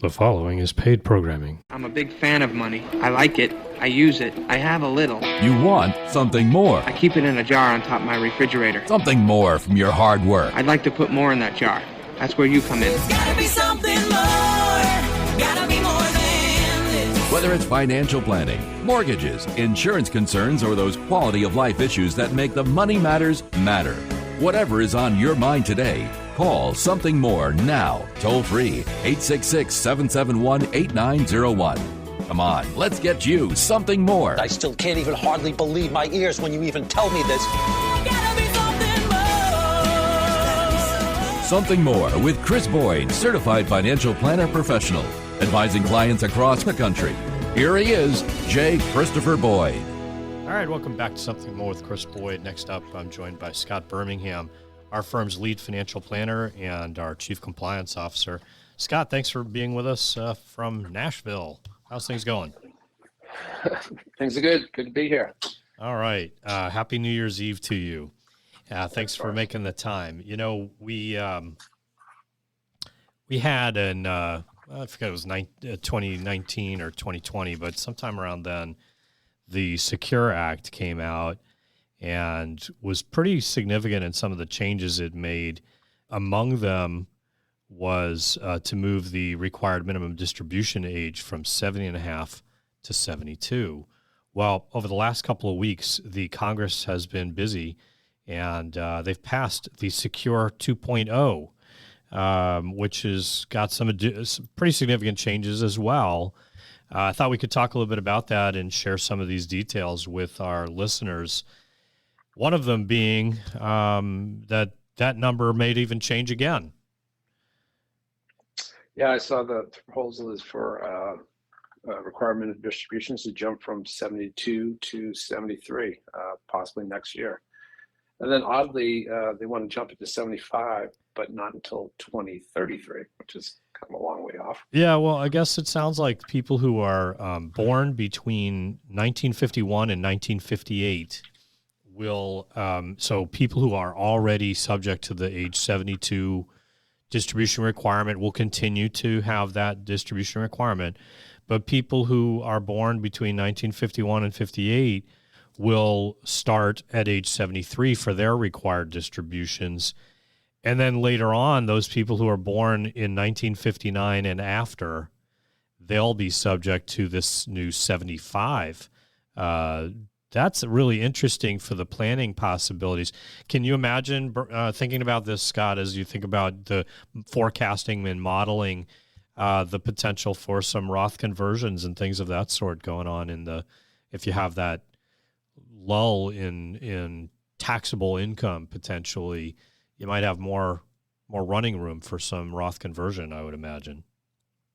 The following is paid programming. I'm a big fan of money. I like it. I use it. I have a little. You want something more. I keep it in a jar on top of my refrigerator. Something more from your hard work. I'd like to put more in that jar. That's where you come in. There's gotta be something more. Gotta be more than this. Whether it's financial planning, mortgages, insurance concerns, or those quality of life issues that make the money matters matter. Whatever is on your mind today, call Something More now, toll free, 866-771-8901. Come on, let's get you something more. I still can't even hardly believe my ears when you even tell me this. Gotta be something more. Something More with Chris Boyd, certified financial planner professional, advising clients across the country. Here he is, J. Christopher Boyd. All right, welcome back to Something More with Chris Boyd. Next up, I'm joined by Scott Birmingham, our firm's lead financial planner and our chief compliance officer. Scott, thanks for being with us from Nashville. How's things going? Things are good. Good to be here. All right. Happy New Year's Eve to you. Thanks for making the time. You know, we had in, I forget, it was 2019 or 2020, but sometime around then, the Secure Act came out and was pretty significant in some of the changes it made. Among them was to move the required minimum distribution age from 70.5 to 72. Well, over the last couple of weeks, the Congress has been busy, and they've passed the Secure 2.0, which has got some pretty significant changes as well. I thought we could talk a little bit about that and share some of these details with our listeners. One of them being that number may even change again. Yeah, I saw the proposal is for requirement of distributions to jump from 72 to 73, possibly next year. And then oddly, they want to jump it to 75, but not until 2033, which is kind of a long way off. Yeah, well, I guess it sounds like people who are born between 1951 and 1958 will, so people who are already subject to the age 72 distribution requirement will continue to have that distribution requirement. But people who are born between 1951 and 58 will start at age 73 for their required distributions. And then later on, those people who are born in 1959 and after, they'll be subject to this new 75. That's really interesting for the planning possibilities. Can you imagine thinking about this, Scott, as you think about the forecasting and modeling the potential for some Roth conversions and things of that sort going on if you have that lull in taxable income potentially, you might have more running room for some Roth conversion, I would imagine.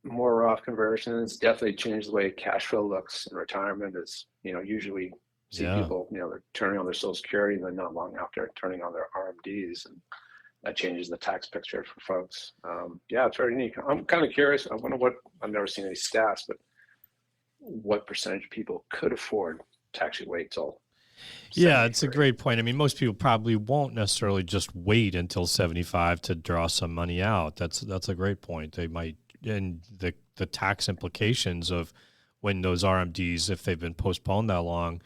More Roth conversions definitely change the way cash flow looks in retirement. Is usually see people they're turning on their Social Security and then not long after turning on their RMDs, and that changes the tax picture for folks. It's very unique. I'm kind of curious. I wonder I've never seen any stats, but what percentage of people could afford to actually wait till. Yeah, it's a great point. I mean, most people probably won't necessarily just wait until 75 to draw some money out. That's a great point. They might, and the tax implications of when those RMDs, if they've been postponed that long,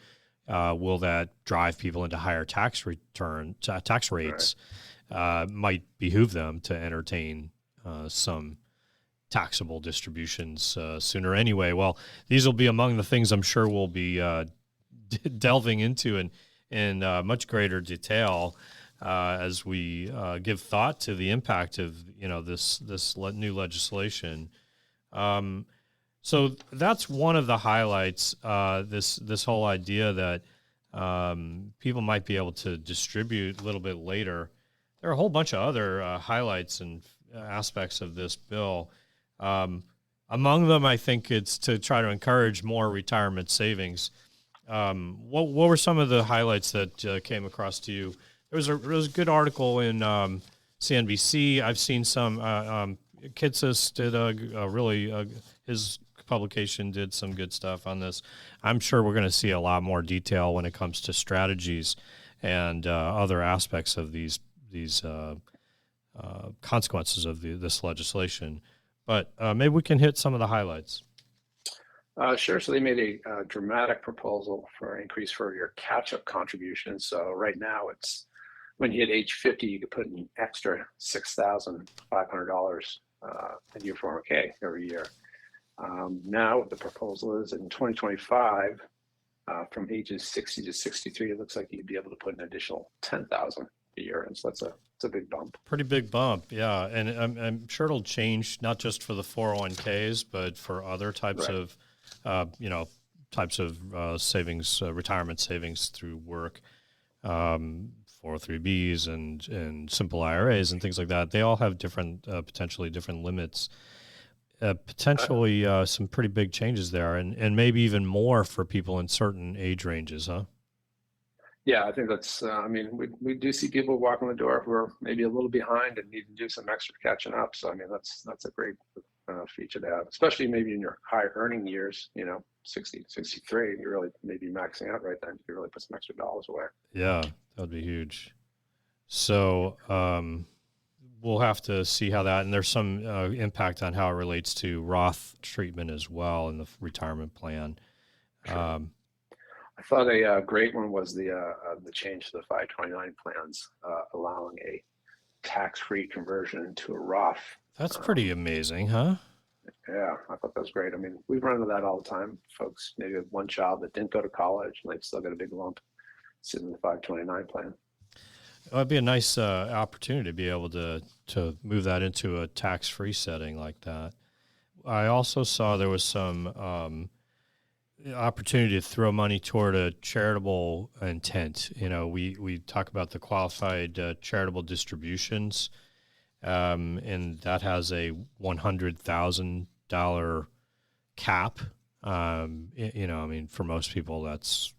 will that drive people into higher tax rates? Right. Might behoove them to entertain some taxable distributions sooner anyway. Well, these will be among the things I'm sure we'll be delving into in much greater detail as we give thought to the impact of this new legislation. So that's one of the highlights. This whole idea that people might be able to distribute a little bit later. There are a whole bunch of other highlights and aspects of this bill. Among them, I think it's to try to encourage more retirement savings. What were some of the highlights that came across to you? There was a good article in CNBC. I've seen some. Kitsis did his publication did some good stuff on this. I'm sure we're going to see a lot more detail when it comes to strategies and other aspects of these consequences of this legislation. But maybe we can hit some of the highlights. Sure. So they made a dramatic proposal for an increase for your catch-up contribution. So right now it's when you hit age 50, you could put an extra $6,500 in your 401k every year. Now the proposal is in 2025, from ages 60 to 63, it looks like you'd be able to put an additional 10,000 a year, and so it's a big bump. Pretty big bump, yeah. And I'm sure it'll change not just for the 401ks, but for other types of, savings, retirement savings through work, 403bs and simple IRAs and things like that. They all have different, potentially different limits. Potentially some pretty big changes there, and maybe even more for people in certain age ranges, huh? Yeah, I think that's, we do see people walking the door who are maybe a little behind and need to do some extra catching up. So, I mean, that's a great feature to have, especially maybe in your high earning years, 60, 63, you're really maybe maxing out right then. You can really put some extra dollars away. Yeah, that would be huge. So, we'll have to see how that, and there's some impact on how it relates to Roth treatment as well in the retirement plan. Sure. I thought a great one was the change to the 529 plans, allowing a tax-free conversion to a Roth. That's pretty amazing, huh? Yeah, I thought that was great. I mean, we run into that all the time. Folks maybe have one child that didn't go to college and they've still got a big lump sitting in the 529 plan. It'd be a nice opportunity to be able to move that into a tax-free setting like that. I also saw there was some opportunity to throw money toward a charitable intent. We talk about the qualified charitable distributions, and that has a $100,000 cap. For most people, that's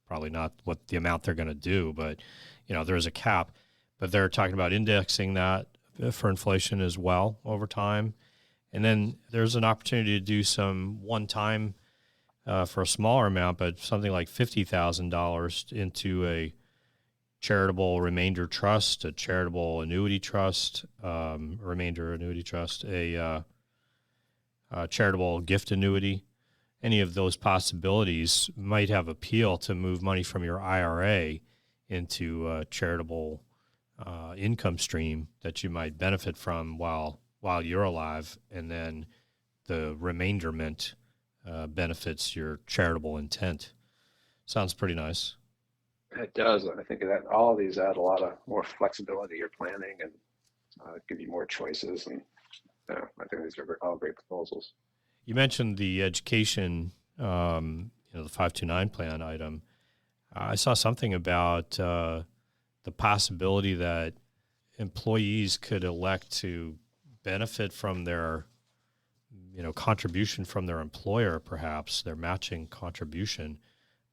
probably not what the amount they're going to do, but there's a cap. But they're talking about indexing that for inflation as well over time. And then there's an opportunity to do some one-time for a smaller amount, but something like $50,000 into a charitable remainder trust, a charitable annuity trust, remainder annuity trust, a charitable gift annuity. Any of those possibilities might have appeal to move money from your IRA into a charitable income stream that you might benefit from while you're alive, and then the remainderment benefits your charitable intent. Sounds pretty nice. It does. I think that all of these add a lot of more flexibility to your planning and give you more choices. And I think these are all great proposals. You mentioned the education, the 529 plan item. I saw something about the possibility that employees could elect to benefit from their contribution from their employer, perhaps their matching contribution,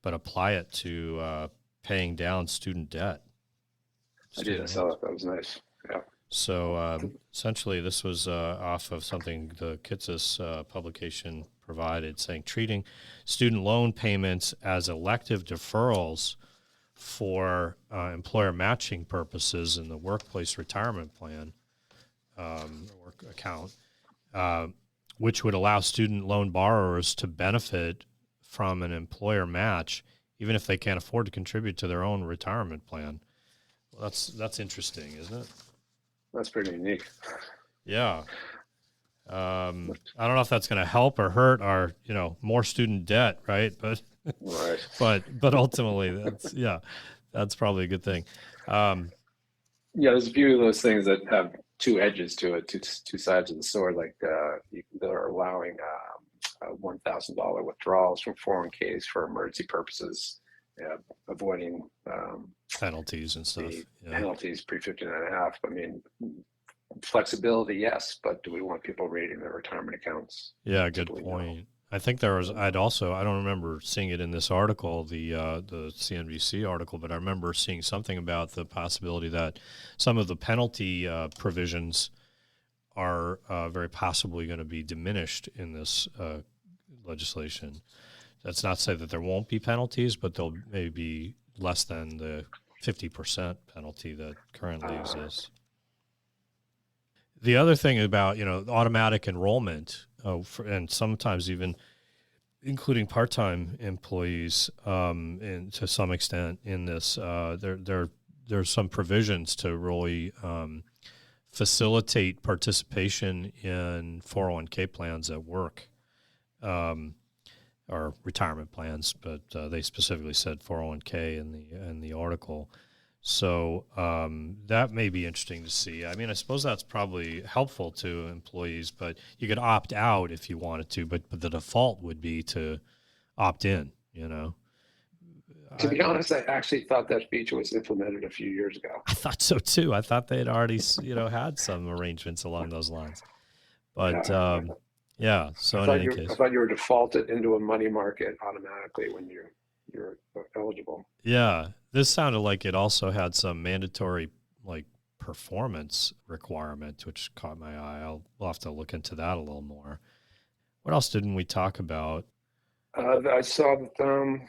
but apply it to paying down student debt. I did. I saw that. That was nice. Yeah. So essentially, this was off of something the Kitsis publication provided, saying treating student loan payments as elective deferrals for employer matching purposes in the workplace retirement plan work account, which would allow student loan borrowers to benefit from an employer match, even if they can't afford to contribute to their own retirement plan. Well, that's interesting, isn't it? That's pretty unique. Yeah. I don't know if that's going to help or hurt our, more student debt, right? But, right. but ultimately, that's probably a good thing. There's a few of those things that have two edges to it, two sides of the sword. Like they're allowing $1,000 withdrawals from 401ks for emergency purposes, avoiding penalties and stuff. Penalties pre-59.5. I mean, flexibility, yes, but do we want people rating their retirement accounts? Yeah, good point. No. I think I don't remember seeing it in this article, the CNBC article, but I remember seeing something about the possibility that some of the penalty provisions are very possibly going to be diminished in this legislation. That's not to say that there won't be penalties, but they'll maybe be less than the 50% penalty that currently exists. The other thing about, automatic enrollment, and sometimes even including part-time employees, and to some extent in this, there's some provisions to really facilitate participation in 401k plans at work, or retirement plans, but they specifically said 401k in the article. So that may be interesting to see. I mean, I suppose that's probably helpful to employees, but you could opt out if you wanted to, but the default would be to opt in, To be honest, I actually thought that feature was implemented a few years ago. I thought so too. I thought they had already, had some arrangements along those lines. But yeah, so in any case. I thought you were defaulted into a money market automatically when you're eligible. Yeah, this sounded like it also had some mandatory performance requirement, which caught my eye. We'll have to look into that a little more. What else didn't we talk about? I saw that.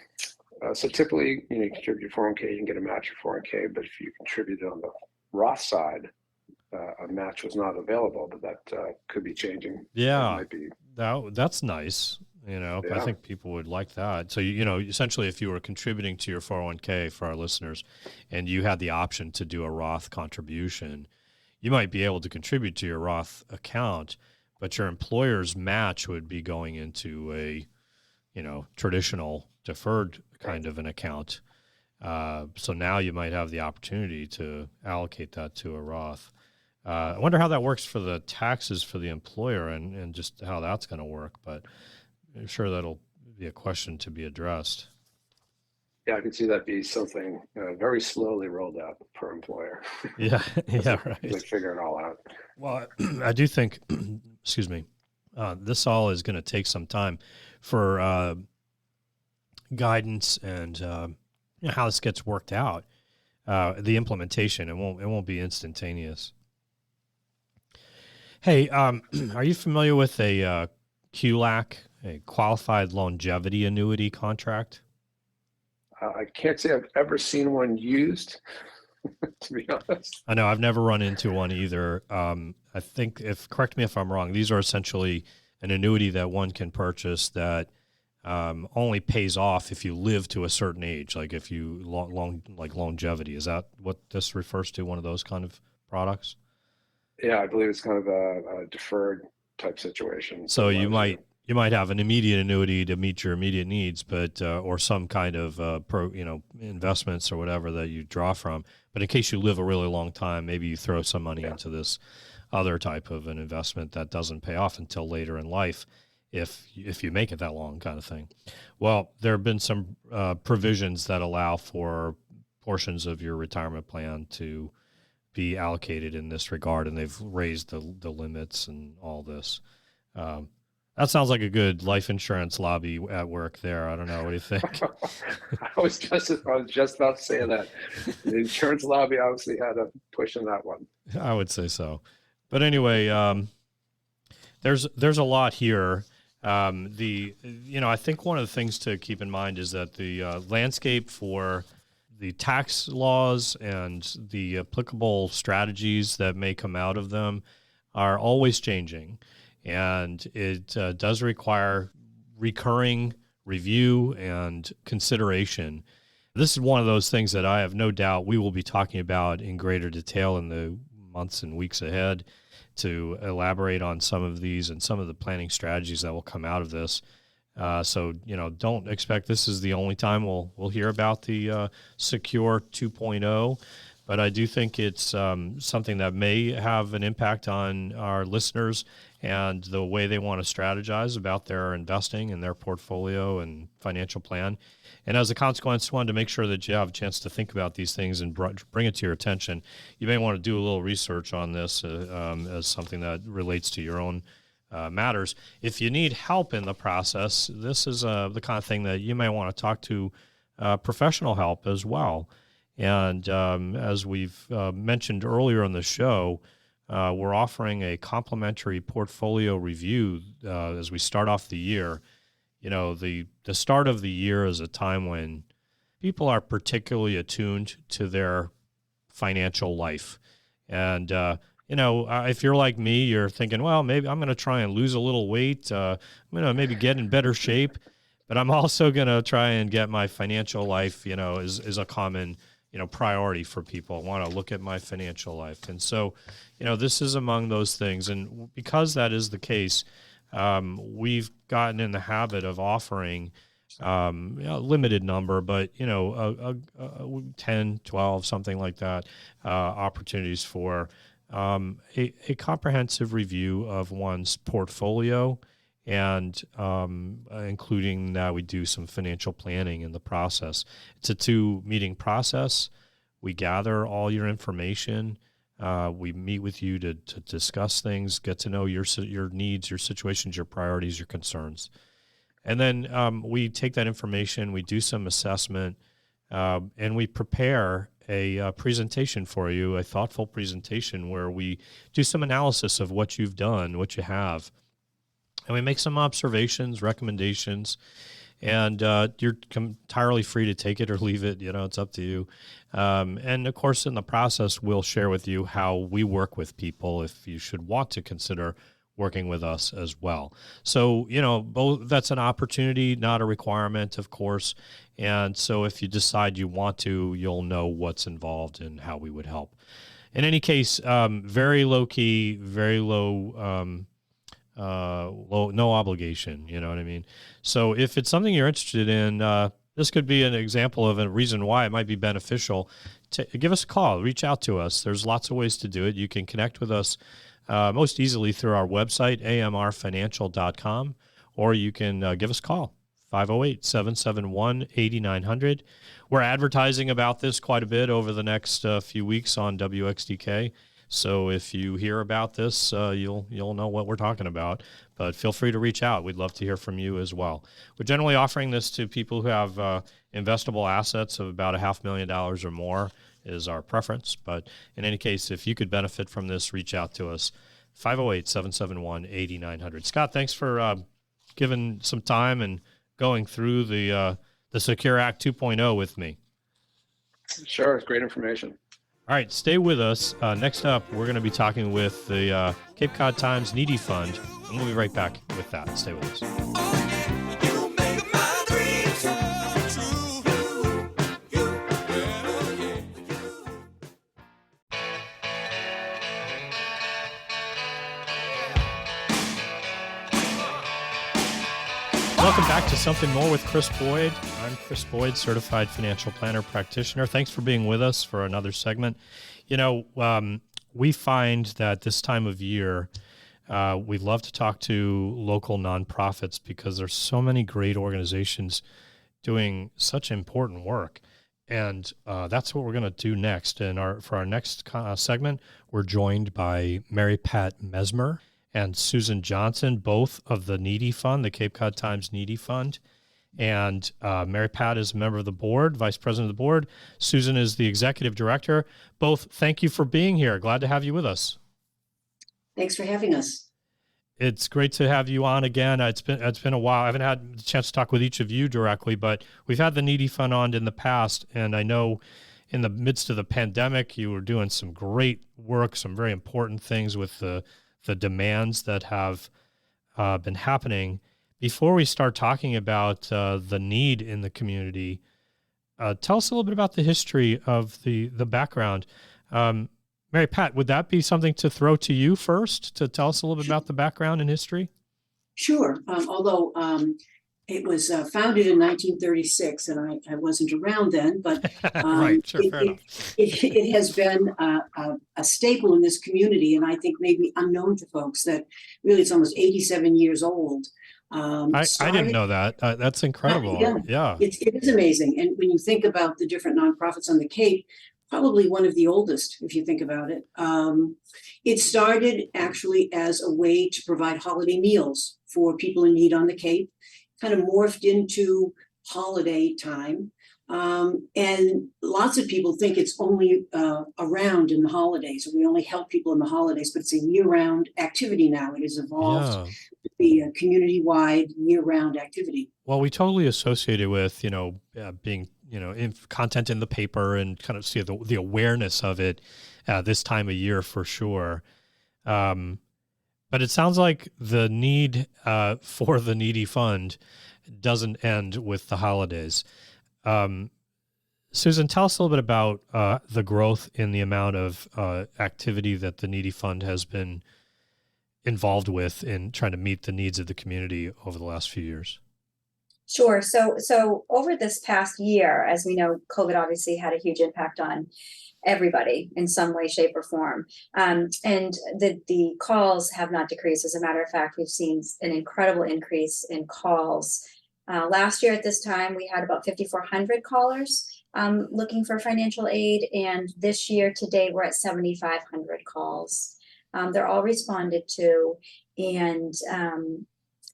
So typically, you contribute your 401k, you can get a match for 401k, but if you contributed on the Roth side, a match was not available, but that could be changing. Yeah, might be. That's nice. Yeah. I think people would like that. So, essentially, if you were contributing to your 401k for our listeners and you had the option to do a Roth contribution, you might be able to contribute to your Roth account, but your employer's match would be going into a, traditional deferred kind of an account. So now you might have the opportunity to allocate that to a Roth. I wonder how that works for the taxes for the employer and just how that's going to work, but I'm sure that'll be a question to be addressed. Yeah, I can see that be something very slowly rolled out per employer. Yeah, right. They figure it all out. Well, I do think, excuse me, this all is going to take some time for guidance and how this gets worked out. The implementation, it won't be instantaneous. Hey, are you familiar with a QLAC, a qualified longevity annuity contract? I can't say I've ever seen one used, to be honest. I know I've never run into one either. I think, correct me if I'm wrong, these are essentially an annuity that one can purchase that only pays off if you live to a certain age, like if you longevity. Is that what this refers to? One of those kind of products? Yeah, I believe it's kind of a deferred type situation. So you might have an immediate annuity to meet your immediate needs, but or some kind of investments or whatever that you draw from. But in case you live a really long time, maybe you throw some money into this other type of an investment that doesn't pay off until later in life, if you make it that long, kind of thing. Well, there have been some provisions that allow for portions of your retirement plan to be allocated in this regard, and they've raised the limits and all this. That sounds like a good life insurance lobby at work there. I don't know. What do you think? I was just about to say that. The insurance lobby obviously had a push in that one. I would say so. But anyway, there's a lot here. I think one of the things to keep in mind is that the landscape for the tax laws and the applicable strategies that may come out of them are always changing. And it does require recurring review and consideration. This is one of those things that I have no doubt we will be talking about in greater detail in the months and weeks ahead to elaborate on some of these and some of the planning strategies that will come out of this. So, don't expect this is the only time we'll hear about the Secure 2.0, but I do think it's something that may have an impact on our listeners and the way they want to strategize about their investing and their portfolio and financial plan. And as a consequence, wanted to make sure that you have a chance to think about these things and bring it to your attention. You may want to do a little research on this as something that relates to your own matters. If you need help in the process, this is the kind of thing that you may want to talk to professional help as well. And as we've mentioned earlier in the show, we're offering a complimentary portfolio review as we start off the year. The start of the year is a time when people are particularly attuned to their financial life. And if you're like me, you're thinking, well, maybe I'm going to try and lose a little weight. I'm going to maybe get in better shape, but I'm also going to try and get my financial life, is a common, priority for people. I want to look at my financial life. And so, this is among those things. And because that is the case, we've gotten in the habit of offering a limited number, but, 10, 12, something like that, opportunities for a comprehensive review of one's portfolio, and including that we do some financial planning in the process. It's a 2-meeting process. We gather all your information. We meet with you to discuss things, get to know your needs, your situations, your priorities, your concerns. And then we take that information, we do some assessment, and we prepare a presentation for you, a thoughtful presentation where we do some analysis of what you've done, what you have. And we make some observations, recommendations, and you're entirely free to take it or leave it. It's up to you. And of course, in the process, we'll share with you how we work with people if you should want to consider working with us as well. So, both that's an opportunity, not a requirement, of course. And so if you decide you want to, you'll know what's involved and how we would help. In any case, very low key, very low, no obligation, you know what I mean? So if it's something you're interested in, this could be an example of a reason why it might be beneficial to give us a call, reach out to us. There's lots of ways to do it. You can connect with us most easily through our website, amrfinancial.com, or you can give us a call, 508-771-8900. We're advertising about this quite a bit over the next few weeks on WXDK. So if you hear about this, you'll know what we're talking about. But feel free to reach out. We'd love to hear from you as well. We're generally offering this to people who have investable assets of about $500,000 or more is our preference. But in any case, if you could benefit from this, reach out to us, 508-771-8900. Scott, thanks for giving some time and going through the Secure Act 2.0 with me. Sure, it's great information. All right, stay with us. Next up, we're going to be talking with the Cape Cod Times Needy Fund, and we'll be right back with that. Stay with us. Welcome back to Something More with Chris Boyd. I'm Chris Boyd, certified financial planner practitioner. Thanks for being with us for another segment. We find that this time of year, we love to talk to local nonprofits because there's so many great organizations doing such important work. And that's what we're going to do next. And for our next segment, we're joined by Mary Pat Mesmer and Susan Johnson, both of the Needy Fund, the Cape Cod Times Needy Fund. And Mary Pat is a member of the board, vice president of the board. Susan is the executive director. Both, thank you for being here. Glad to have you with us. Thanks for having us. It's great to have you on again. It's been a while. I haven't had the chance to talk with each of you directly, but we've had the Needy Fund on in the past, and I know in the midst of the pandemic, you were doing some great work, some very important things with the demands that have been happening. Before we start talking about the need in the community, tell us a little bit about the history of the background. Mary Pat, would that be something to throw to you first, to tell us a little bit about the background and history? Sure. Although it was founded in 1936, and I wasn't around then, but right, sure, fair enough. It has been a staple in this community, and I think maybe unknown to folks that really it's almost 87 years old. I didn't know that. That's incredible. Yeah. It is amazing. And when you think about the different nonprofits on the Cape, probably one of the oldest, if you think about it. It started actually as a way to provide holiday meals for people in need on the Cape, kind of morphed into holiday time. And lots of people think it's only around in the holidays, or we only help people in the holidays, but it's a year-round activity now. It has evolved to be a community-wide, year-round activity. Well, we totally associate it with, being, content in the paper and kind of see the awareness of it this time of year for sure. But it sounds like the need for the needy fund doesn't end with the holidays. Susan, tell us a little bit about the growth in the amount of activity that the needy fund has been involved with in trying to meet the needs of the community over the last few years. Sure. So over this past year, as we know, COVID obviously had a huge impact on everybody in some way, shape, or form. And the calls have not decreased. As a matter of fact, we've seen an incredible increase in calls. Last year at this time, we had about 5,400 callers looking for financial aid. And this year to date, we're at 7,500 calls. They're all responded to. And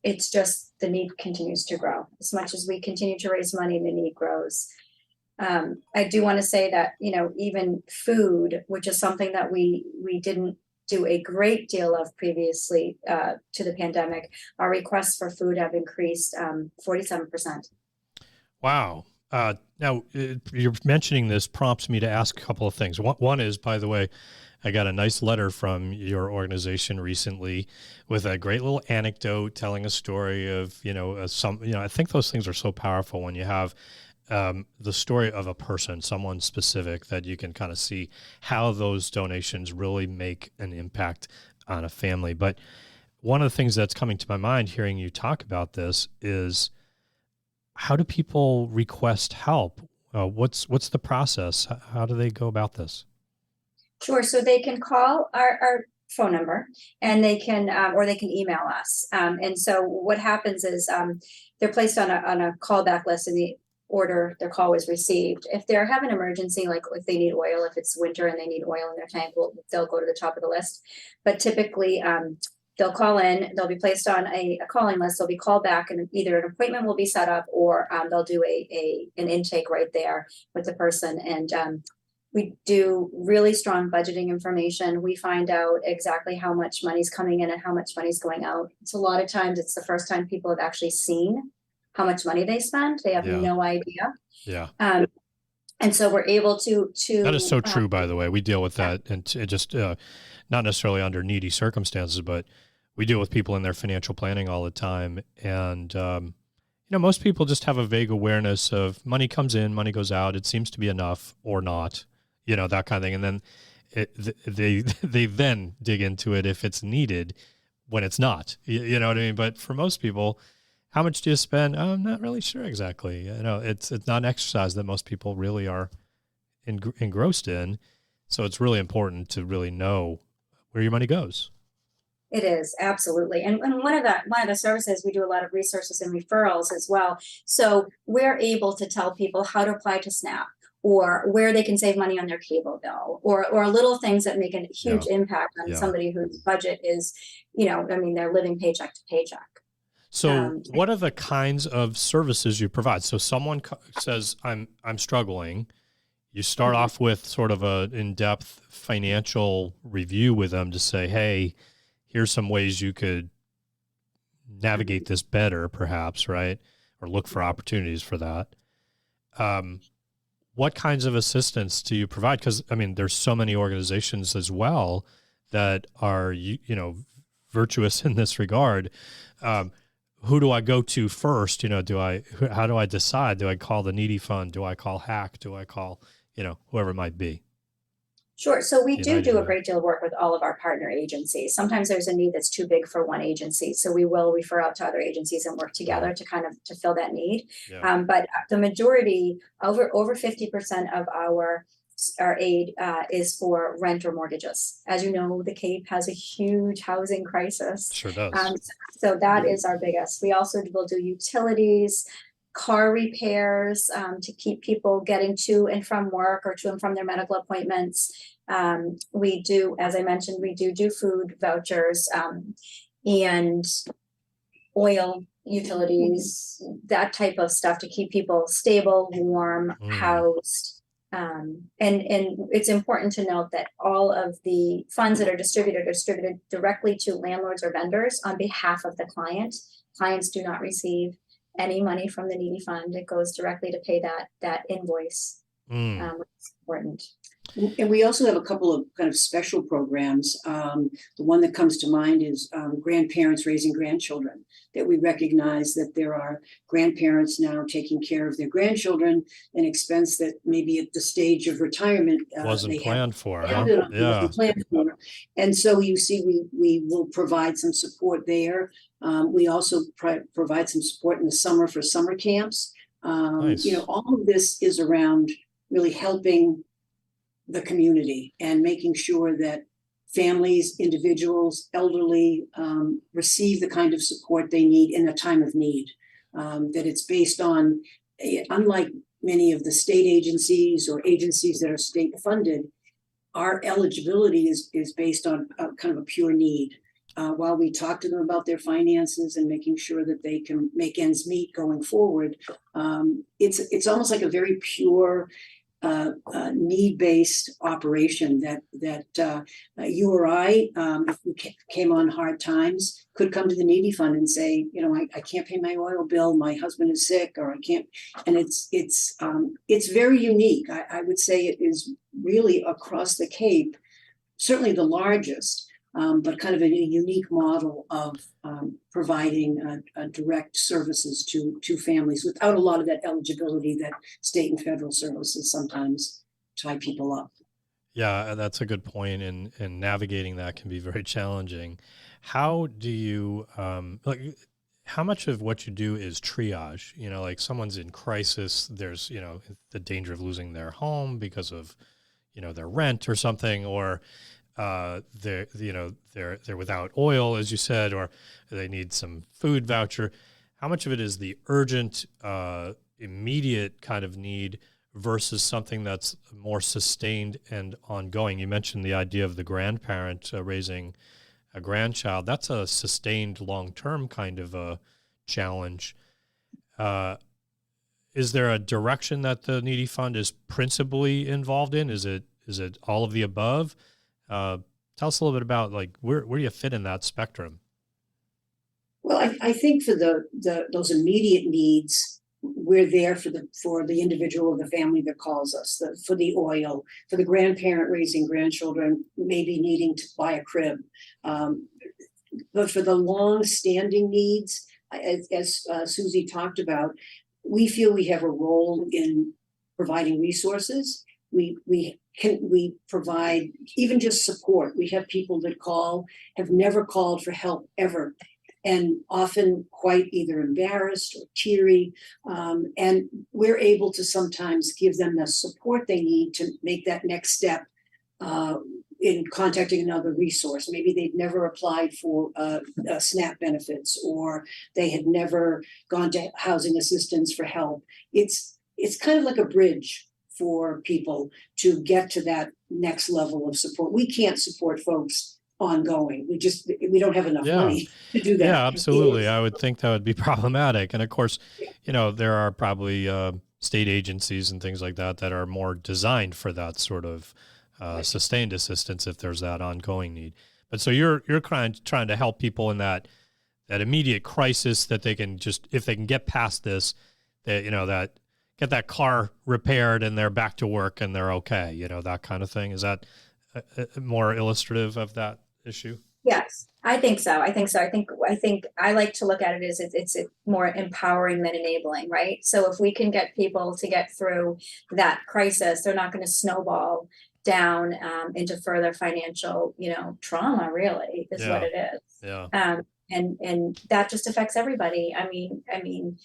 it's just the need continues to grow. As much as we continue to raise money, the need grows. I do want to say that, even food, which is something that we didn't do a great deal of previously to the pandemic, our requests for food have increased 47%. Wow. Now, you're mentioning this prompts me to ask a couple of things. One is, by the way, I got a nice letter from your organization recently with a great little anecdote telling a story of, I think those things are so powerful when you have the story of a person, someone specific, that you can kind of see how those donations really make an impact on a family. But one of the things that's coming to my mind hearing you talk about this is, how do people request help? What's the process? How do they go about this? Sure. So they can call our phone number, and they can or they can email us. And so what happens is they're placed on a callback list, and the order their call was received. If they have an emergency, like if they need oil, if it's winter and they need oil in their tank, they'll go to the top of the list. But typically, they'll call in, they'll be placed on a calling list, they'll be called back, and either an appointment will be set up, or they'll do an intake right there with the person. And we do really strong budgeting information. We find out exactly how much money's coming in and how much money's going out. It's a lot of times it's the first time people have actually seen how much money they spend. They have no idea. Yeah. And so we're able to that is so true, by the way. We deal with that, and it just not necessarily under needy circumstances, but we deal with people in their financial planning all the time. And, most people just have a vague awareness of money comes in, money goes out. It seems to be enough or not, that kind of thing. And then they then dig into it if it's needed when it's not, you know what I mean? But for most people, how much do you spend? Oh, I'm not really sure exactly. It's not an exercise that most people really are engrossed in. So it's really important to really know where your money goes. It is, absolutely. And one of the services, we do a lot of resources and referrals as well. So we're able to tell people how to apply to SNAP, or where they can save money on their cable bill, or little things that make a huge impact on somebody whose budget is, they're living paycheck to paycheck. So what are the kinds of services you provide? So someone says, I'm struggling. You start off with sort of a in-depth financial review with them to say, hey, here's some ways you could navigate this better, perhaps, right? Or look for opportunities for that. What kinds of assistance do you provide? Because, there's so many organizations as well that are, virtuous in this regard. Who do I go to first? How do I decide? Do I call the needy fund? Do I call HACK? Do I call, whoever it might be? Sure. So we do a great deal of work with all of our partner agencies. Sometimes there's a need that's too big for one agency, so we will refer out to other agencies and work together to fill that need. Yeah. But the majority, over 50% of our aid is for rent or mortgages. As you know, the Cape has a huge housing crisis. Sure does. So that is our biggest. We also will do utilities, car repairs to keep people getting to and from work or to and from their medical appointments. We do, as I mentioned, we do food vouchers and oil, utilities, that type of stuff to keep people stable, warm, housed. And it's important to note that all of the funds that are distributed directly to landlords or vendors on behalf of the client. Clients do not receive any money from the needy fund. It goes directly to pay that invoice. which is important. And we also have a couple of kind of special programs. The one that comes to mind is grandparents raising grandchildren, that we recognize that there are grandparents now taking care of their grandchildren, an expense that maybe at the stage of retirement Wasn't planned for. Huh? wasn't Yeah. planned for. And so you see, we will provide some support there. We also provide some support in the summer for summer camps. Nice. All of this is around really helping the community and making sure that families, individuals, elderly receive the kind of support they need in a time of need. That it's based on, unlike many of the state agencies or agencies that are state funded, our eligibility is based on kind of a pure need. While we talk to them about their finances and making sure that they can make ends meet going forward, it's almost like a very pure need-based operation that you or I, if we came on hard times, could come to the needy fund and say, I can't pay my oil bill, my husband is sick, or I can't. And it's very unique. I would say it is really across the Cape, certainly the largest. But kind of a unique model of providing direct services to families without a lot of that eligibility that state and federal services sometimes tie people up. Yeah, that's a good point. And navigating that can be very challenging. How do you, how much of what you do is triage? Like someone's in crisis, there's, the danger of losing their home because of, their rent or something, or they're without oil, as you said, or they need some food voucher. How much of it is the urgent, immediate kind of need versus something that's more sustained and ongoing? You mentioned the idea of the grandparent raising a grandchild. That's a sustained long-term kind of a challenge. Is there a direction that the Needy Fund is principally involved in? Is it all of the above? Tell us a little bit about where do you fit in that spectrum? Well, I think for those immediate needs, we're there for the individual or the family that calls us. For the oil, for the grandparent raising grandchildren, maybe needing to buy a crib. But for the long-standing needs, as Susie talked about, we feel we have a role in providing resources. We provide even just support. We have people that have never called for help ever, and often quite either embarrassed or teary. And we're able to sometimes give them the support they need to make that next step in contacting another resource. Maybe they'd never applied for SNAP benefits, or they had never gone to housing assistance for help. It's kind of like a bridge for people to get to that next level of support. We can't support folks ongoing. We don't have enough money to do that. Yeah, absolutely. I would think that would be problematic. And of course, there are probably state agencies and things like that are more designed for that sort of sustained assistance if there's that ongoing need. But so you're trying to help people in that immediate crisis, that they can just, if they can get past this, that get that car repaired and they're back to work and they're okay, that kind of thing. Is that more illustrative of that issue? Yes, I think so. I think I like to look at it as it's more empowering than enabling, right? So if we can get people to get through that crisis, they're not going to snowball down into further financial, trauma. Really, is what it is. Yeah. And that just affects everybody. I mean,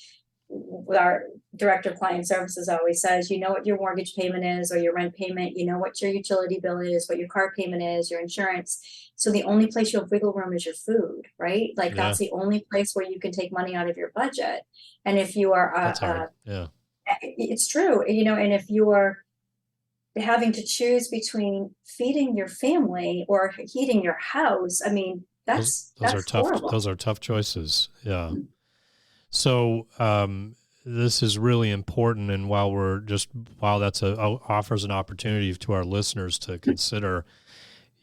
our director of client services always says, what your mortgage payment is or your rent payment, what your utility bill is, what your car payment is, your insurance. So the only place you have wiggle room is your food, right? That's the only place where you can take money out of your budget. And if you are, that's hard. Yeah, it's true. And if you are having to choose between feeding your family or heating your house, that's tough. horrible. Those are tough choices. Yeah. So this is really important, and while that offers an opportunity to our listeners to consider,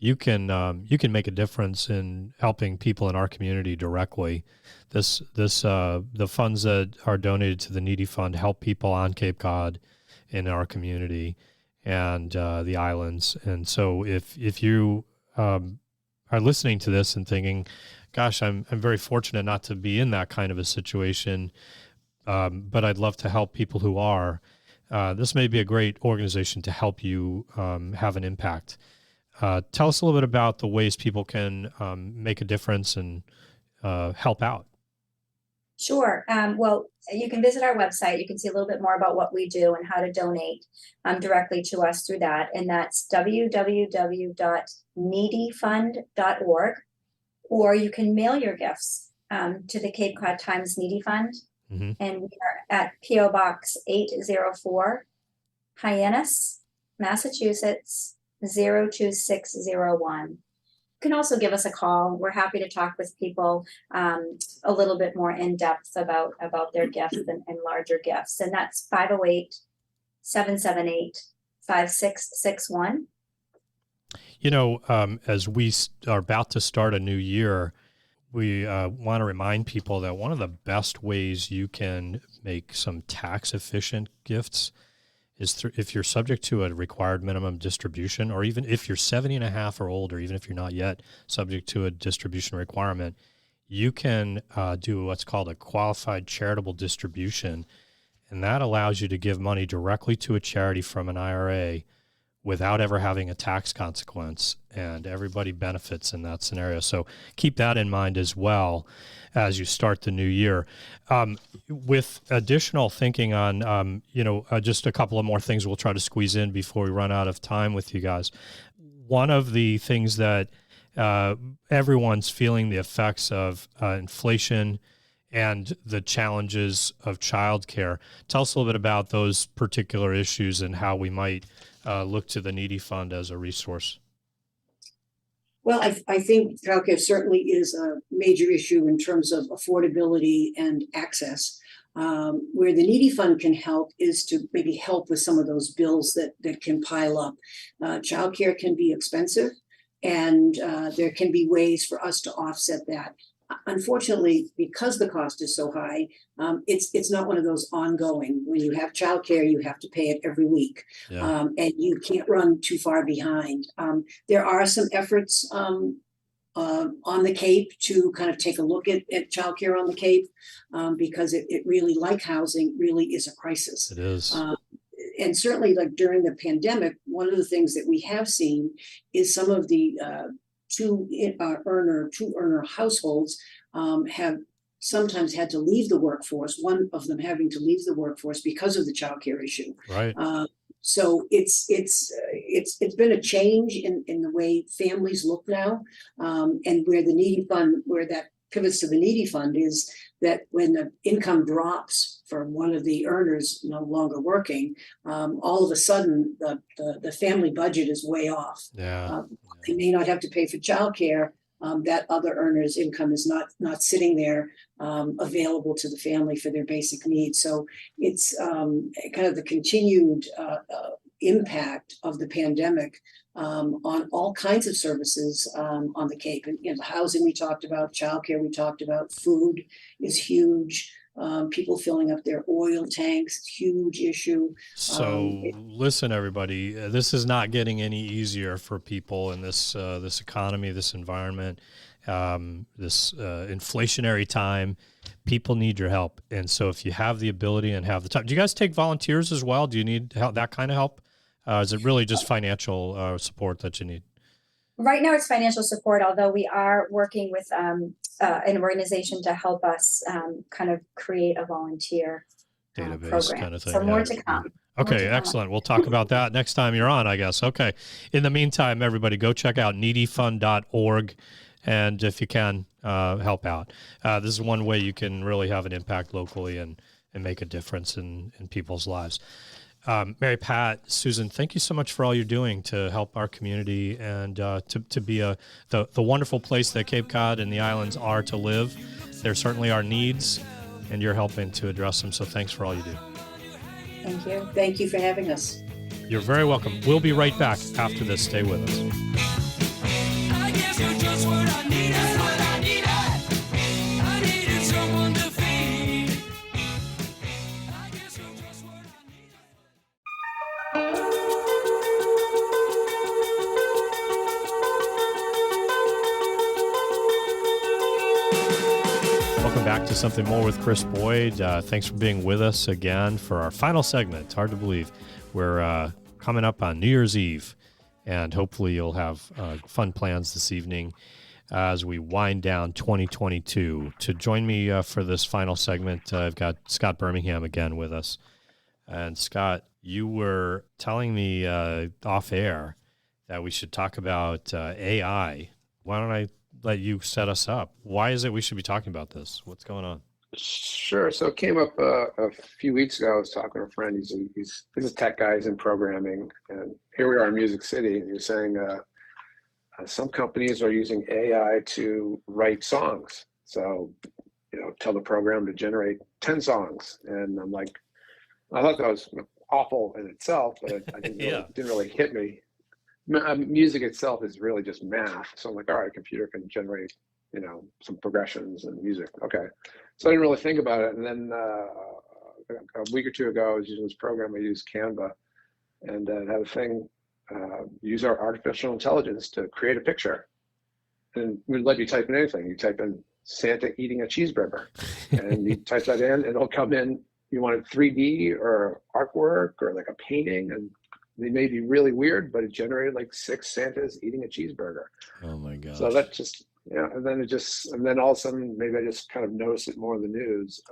you can make a difference in helping people in our community directly. The funds that are donated to the Needy Fund help people on Cape Cod in our community and the islands. And so if you are listening to this and thinking, gosh, I'm very fortunate not to be in that kind of a situation, but I'd love to help people who are, this may be a great organization to help you have an impact. Tell us a little bit about the ways people can make a difference and help out. Sure. Well, you can visit our website. You can see a little bit more about what we do and how to donate directly to us through that. And that's www.needyfund.org. Or you can mail your gifts to the Cape Cod Times Needy Fund. Mm-hmm. And we are at P.O. Box 804, Hyannis, Massachusetts, 02601. You can also give us a call. We're happy to talk with people a little bit more in depth about their gifts and larger gifts. And that's 508-778-5661. You know, as we are about to start a new year, we want to remind people that one of the best ways you can make some tax efficient gifts is if you're subject to a required minimum distribution, or even if you're 70 and a half or older, even if you're not yet subject to a distribution requirement, you can do what's called a qualified charitable distribution. And that allows you to give money directly to a charity from an IRA without ever having a tax consequence, and everybody benefits in that scenario. So keep that in mind as well as you start the new year. With additional thinking on, just a couple of more things we'll try to squeeze in before we run out of time with you guys. One of the things that everyone's feeling the effects of inflation and the challenges of childcare. Tell us a little bit about those particular issues and how we might look to the Needy Fund as a resource. Well, I think childcare certainly is a major issue in terms of affordability and access. Where the Needy Fund can help is to maybe help with some of those bills that can pile up. Childcare can be expensive, and there can be ways for us to offset that. Unfortunately, because the cost is so high, it's not one of those ongoing. When you have childcare, you have to pay it every week, and you can't run too far behind. There are some efforts on the Cape to kind of take a look at childcare on the Cape, because it really, like housing, really is a crisis. It is. And certainly, like during the pandemic, one of the things that we have seen is some of the two earner households have sometimes had to leave the workforce, one of them having to leave the workforce because of the childcare issue. Right. So it's been a change in the way families look now, and where the Needy Fund, where that pivots to the Needy Fund, is that when the income drops for one of the earners no longer working, all of a sudden the family budget is way off. Yeah. They may not have to pay for childcare. That other earner's income is not sitting there available to the family for their basic needs. So it's kind of the continued impact of the pandemic on all kinds of services on the Cape. And the housing we talked about, childcare we talked about, food is huge. People filling up their oil tanks, huge issue. So listen, everybody, this is not getting any easier for people in this economy, this environment, this inflationary time. People need your help. And so if you have the ability and have the time, do you guys take volunteers as well? Do you need help, that kind of help? Is it really just financial support that you need? Right now it's financial support, although we are working with an organization to help us kind of create a volunteer database program. Kind of thing. So more to come. Okay, excellent. We'll talk about that next time you're on, I guess. Okay. In the meantime, everybody, go check out needyfund.org. And if you can, help out. This is one way you can really have an impact locally and make a difference in people's lives. Mary Pat, Susan, thank you so much for all you're doing to help our community and to be the wonderful place that Cape Cod and the islands are to live. There certainly are needs, and you're helping to address them. So thanks for all you do. Thank you. Thank you for having us. You're very welcome. We'll be right back after this. Stay with us. I guess you're just what I needed. I needed someone to feed. I guess you're just what I needed. back to Something More with Chris Boyd. Thanks for being with us again for our final segment. It's hard to believe. We're coming up on New Year's Eve, and hopefully you'll have fun plans this evening as we wind down 2022. To join me for this final segment, I've got Scott Birmingham again with us. And Scott, you were telling me off air that we should talk about AI. Why don't I let you set us up? Why is it we should be talking about this? What's going on? Sure. So it came up a few weeks ago. I was talking to a friend. He's a tech guy. He's in programming, and here we are in Music City. And he was saying some companies are using AI to write songs. So, tell the program to generate 10 songs, and I'm like, I thought that was awful in itself, but I didn't really hit me. Music itself is really just math. So I'm like, all right, computer can generate, some progressions and music. Okay. So I didn't really think about it. And then a week or two ago, I was using this program. I used Canva, and it had a thing, use our artificial intelligence to create a picture. And it would let you type in anything. You type in Santa eating a cheeseburger, and you type that in, and it'll come in. You want it 3D or artwork or like a painting, and they may be really weird, but it generated like 6 Santas eating a cheeseburger. Oh my God. So that just, and then all of a sudden, maybe I just kind of noticed it more in the news.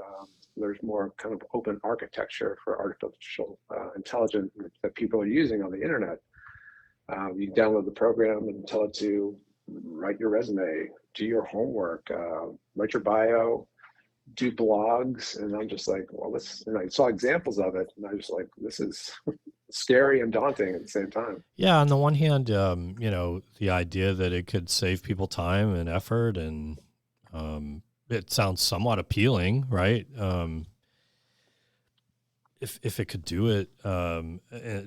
There's more kind of open architecture for artificial intelligence that people are using on the internet. You download the program and tell it to write your resume, do your homework, write your bio, do blogs. And I'm just like, well, I saw examples of it, and I was just like, this is scary and daunting at the same time. Yeah, on the one hand, the idea that it could save people time and effort, and it sounds somewhat appealing, right? If it could do it,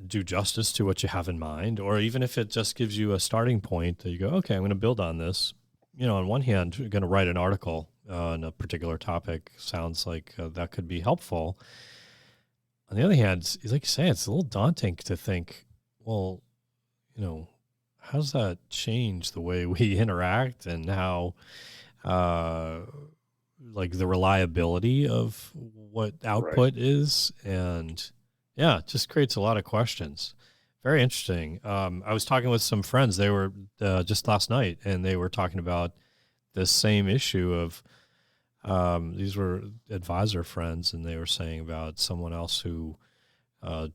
do justice to what you have in mind, or even if it just gives you a starting point that you go, okay, I'm going to build on this. On one hand, you're going to write an article on a particular topic. Sounds like that could be helpful. On the other hand, like you say, it's a little daunting to think, well, how does that change the way we interact, and how, like the reliability of what output is. And yeah, it just creates a lot of questions. Very interesting. I was talking with some friends. They were just last night, and they were talking about this same issue of, these were advisor friends, and they were saying about someone else who, I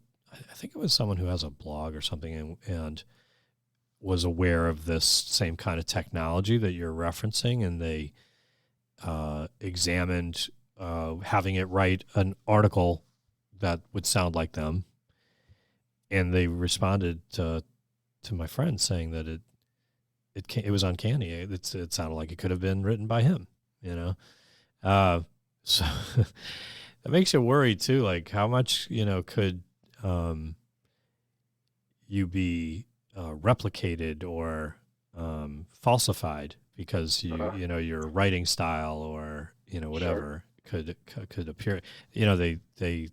think it was someone who has a blog or something, and was aware of this same kind of technology that you're referencing, and they examined having it write an article that would sound like them, and they responded to my friend saying that it was uncanny. It sounded like it could have been written by him, so that makes you worry too, like how much could you be replicated or falsified because your writing style or whatever could appear. They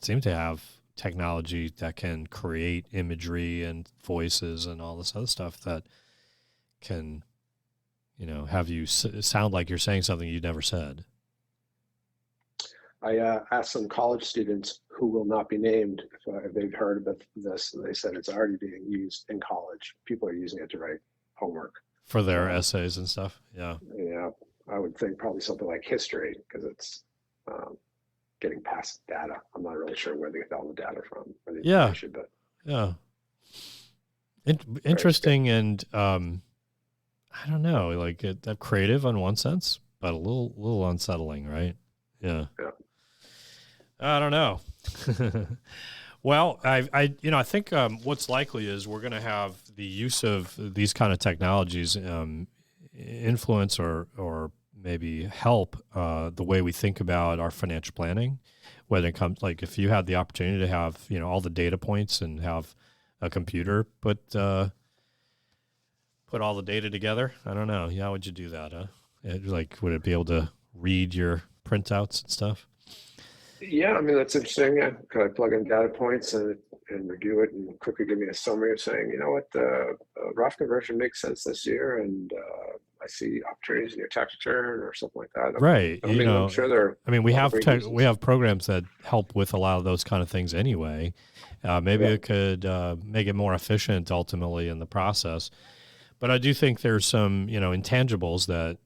seem to have technology that can create imagery and voices and all this other stuff that can have you sound like you're saying something you never said. I asked some college students who will not be named if they've heard about this. And they said it's already being used in college. People are using it to write homework for their essays and stuff. Yeah. Yeah. I would think probably something like history, because it's getting past data. I'm not really sure where they get all the data from. Or the information, but yeah. Interesting. And I don't know, like that creative on one sense, but a little unsettling, right? Yeah. I don't know. Well, I think what's likely is we're going to have the use of these kind of technologies influence or maybe help the way we think about our financial planning. Whether it comes, like if you had the opportunity to have all the data points and have a computer put all the data together, I don't know. How would you do that? Would it be able to read your printouts and stuff? Yeah, I mean, that's interesting. Yeah. Could I plug in data points and review it and quickly give me a summary of saying, you know what, the Roth conversion makes sense this year, and I see opportunities in your tax return or something like that. Right. I mean, I'm sure there. I mean, we have great uses. we have programs that help with a lot of those kind of things anyway. Maybe it could make it more efficient ultimately in the process. But I do think there's some, intangibles that,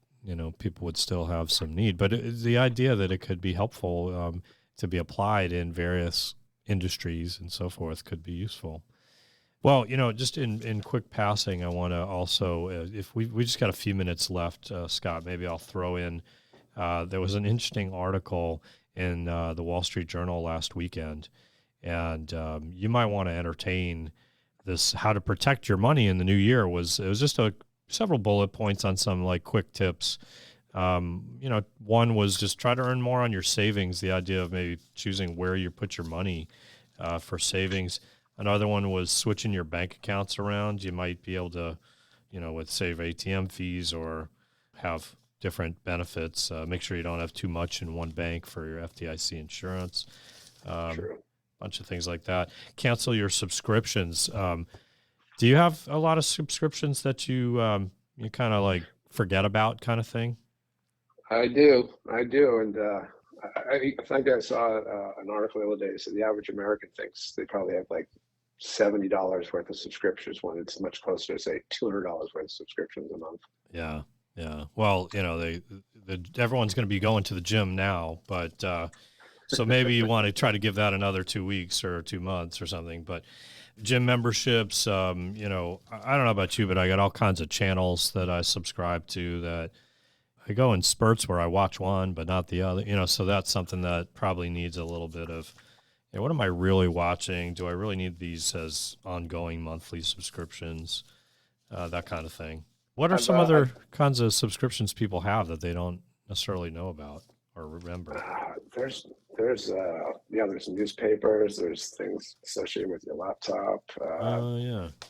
people would still have some need. But the idea that it could be helpful to be applied in various industries and so forth could be useful. Well, just in quick passing, I want to also, if we just got a few minutes left, Scott, maybe I'll throw in, there was an interesting article in the Wall Street Journal last weekend, and you might want to entertain this, how to protect your money in the new year. It was just several bullet points on some like quick tips. One was just try to earn more on your savings, the idea of maybe choosing where you put your money for savings. Another one was switching your bank accounts around. You might be able to, with save ATM fees or have different benefits. Make sure you don't have too much in one bank for your FDIC insurance. True. Bunch of things like that. Cancel your subscriptions. Do you have a lot of subscriptions that you kind of like forget about kind of thing? I do. And I think I saw an article the other day that said the average American thinks they probably have like $70 worth of subscriptions when it's much closer to say $200 worth of subscriptions a month. Yeah. Well, everyone's going to be going to the gym now, but so maybe you want to try to give that another 2 weeks or 2 months or something. But gym memberships, I don't know about you, but I got all kinds of channels that I subscribe to that I go in spurts where I watch one but not the other. So that's something that probably needs a little bit of, what am I really watching? Do I really need these as ongoing monthly subscriptions? That kind of thing. What are some other kinds of subscriptions people have that they don't necessarily know about or remember? There's newspapers, there's things associated with your laptop.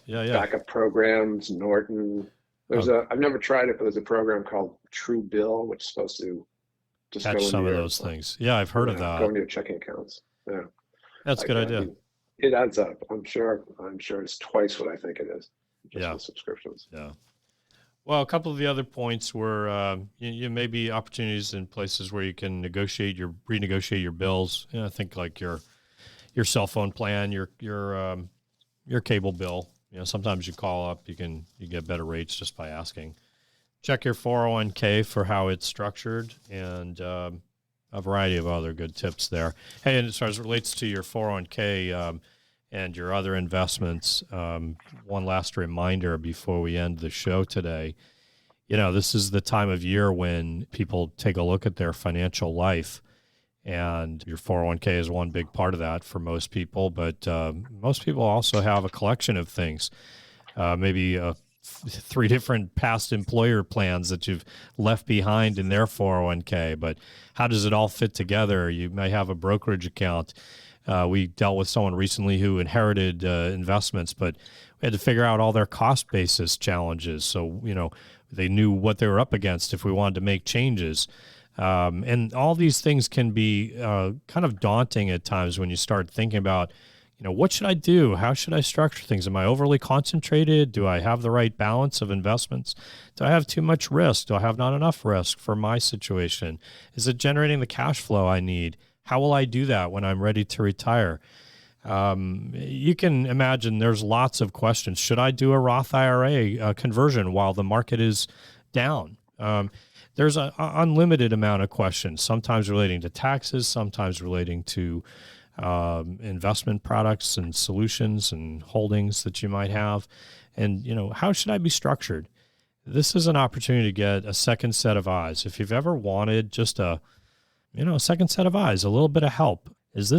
Yeah. Backup programs, Norton. I've never tried it, but there's a program called True Bill, which is supposed to just catch some of those things. Yeah, I've heard of that. Go into your checking accounts. Yeah. That's a good idea. It adds up. I'm sure it's twice what I think it is. Just for subscriptions. Yeah. Well, a couple of the other points were you may be opportunities in places where you can renegotiate your bills. I think like your cell phone plan, your cable bill. Sometimes you call up, you get better rates just by asking. Check your 401k for how it's structured, and a variety of other good tips there. Hey, and as far as it relates to your 401k and your other investments, one last reminder before we end the show today. This is the time of year when people take a look at their financial life, and your 401k is one big part of that for most people. But most people also have a collection of things, maybe 3 different past employer plans that you've left behind in their 401k. But how does it all fit together? You may have a brokerage account. We dealt with someone recently who inherited investments, but we had to figure out all their cost basis challenges. So, they knew what they were up against if we wanted to make changes. And all these things can be kind of daunting at times when you start thinking about, what should I do? How should I structure things? Am I overly concentrated? Do I have the right balance of investments? Do I have too much risk? Do I have not enough risk for my situation? Is it generating the cash flow I need? How will I do that when I'm ready to retire? You can imagine there's lots of questions. Should I do a Roth IRA conversion while the market is down? There's an unlimited amount of questions, sometimes relating to taxes, sometimes relating to investment products and solutions and holdings that you might have. And, how should I be structured? This is an opportunity to get a second set of eyes. If you've ever wanted just a second set of eyes, a little bit of help. Is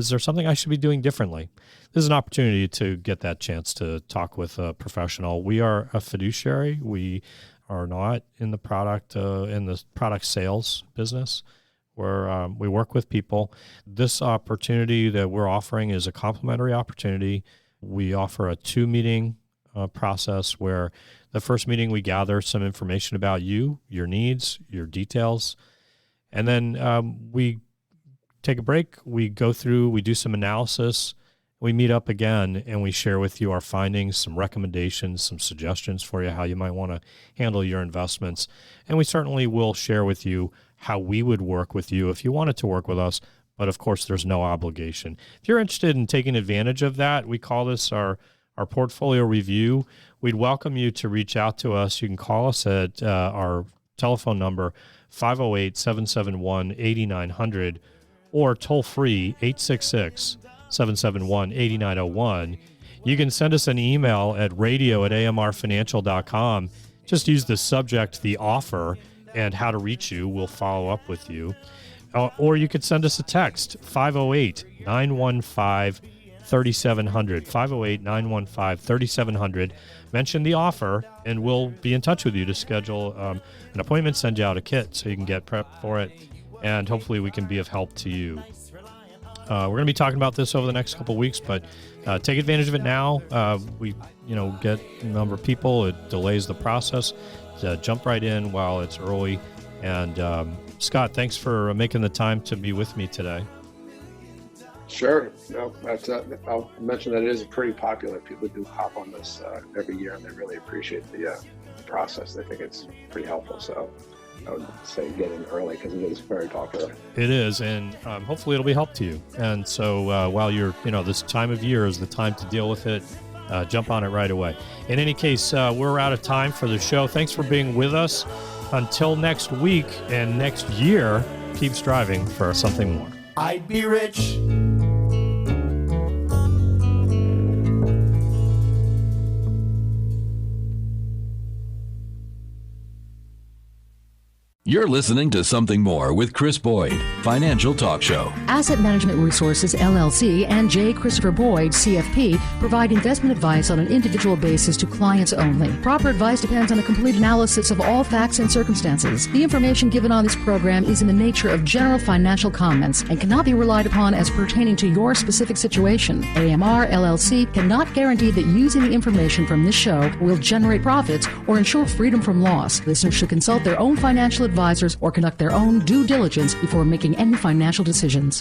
there something I should be doing differently? This is an opportunity to get that chance to talk with a professional. We are a fiduciary. We are not in the product sales business, where we work with people. This opportunity that we're offering is a complimentary opportunity. We offer a 2-meeting process where the first meeting we gather some information about you, your needs, your details, and then we take a break. We go through, we do some analysis. we meet up again and we share with you our findings, some recommendations, some suggestions for you, how you might want to handle your investments. And we certainly will share with you how we would work with you if you wanted to work with us. But of course, there's no obligation. If you're interested in taking advantage of that, we call this our portfolio review. We'd welcome you to reach out to us. You can call us at our telephone number, 508-771-8900, or toll free, 866-771-8901. You can send us an email at radio@amrfinancial.com. Just use the subject, the offer, and how to reach you. We'll follow up with you. Or you could send us a text, 508-915-3700, 508-915-3700. Mention the offer, and we'll be in touch with you to schedule an appointment, send you out a kit so you can get prepped for it, and hopefully we can be of help to you. We're going to be talking about this over the next couple of weeks, but take advantage of it now. We get a number of people. It delays the process. Jump right in while it's early. And Scott, thanks for making the time to be with me today. Sure. No, I'll mention that it is pretty popular. People do hop on this every year, and they really appreciate the process. They think it's pretty helpful. So I would say get in early because it is very popular. It is, and hopefully it'll be help to you. And so while you're, this time of year is the time to deal with it, jump on it right away. In any case, we're out of time for the show. Thanks for being with us. Until next week and next year, keep striving for something more. I'd be rich. You're listening to Something More with Chris Boyd, Financial Talk Show. Asset Management Resources, LLC, and J. Christopher Boyd, CFP, provide investment advice on an individual basis to clients only. Proper advice depends on a complete analysis of all facts and circumstances. The information given on this program is in the nature of general financial comments and cannot be relied upon as pertaining to your specific situation. AMR, LLC cannot guarantee that using the information from this show will generate profits or ensure freedom from loss. Listeners should consult their own financial advisors or conduct their own due diligence before making any financial decisions.